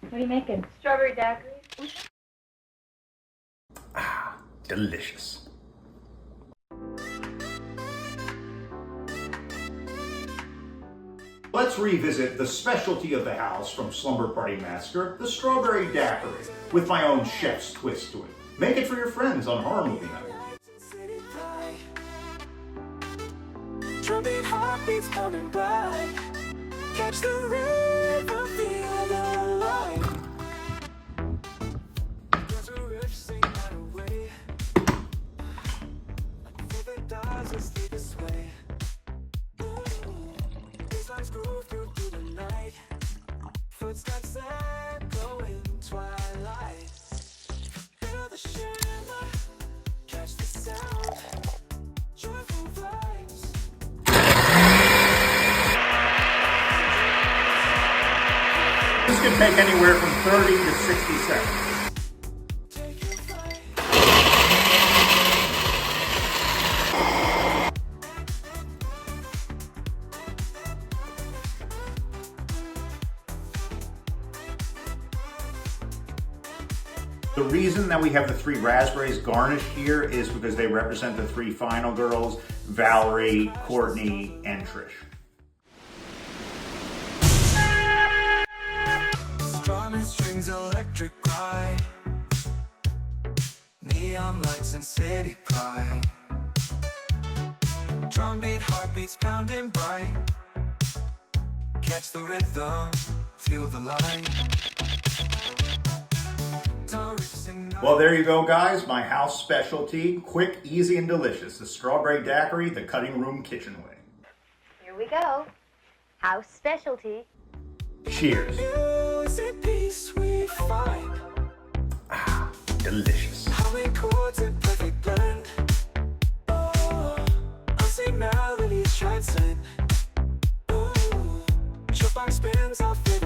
What are you making? Strawberry daiquiri. Ah, delicious. Let's revisit the specialty of the house from Slumber Party Massacre, the strawberry daiquiri, with my own chef's twist to it. Make it for your friends on horror movie night. Drumming heartbeats coming by. Catch the river, feel the light. There's a riff, sing that away. Like the does us lead this way. These lines groove through the night. Footsteps echo in twilight. Feel the shimmer, catch the sound. Joyful vibes. This can take anywhere from 30 to 60 seconds. The reason that we have the 3 raspberries garnished here is because they represent the 3 final girls, Valerie, Courtney, and Trish. Strumming strings, electric glide. Neon lights and city pride. Drumbeat, heartbeats pounding bright. Catch the rhythm, feel the light. Well, there you go, guys. My house specialty. Quick, easy, and delicious. The strawberry daiquiri, the cutting room kitchen way. Here we go. House specialty. Cheers. Music, peace, we find. Ah, delicious. Humming chords in perfect blend. Oh, unseen melodies transcend. Ooh, jukebox spins, I'll fit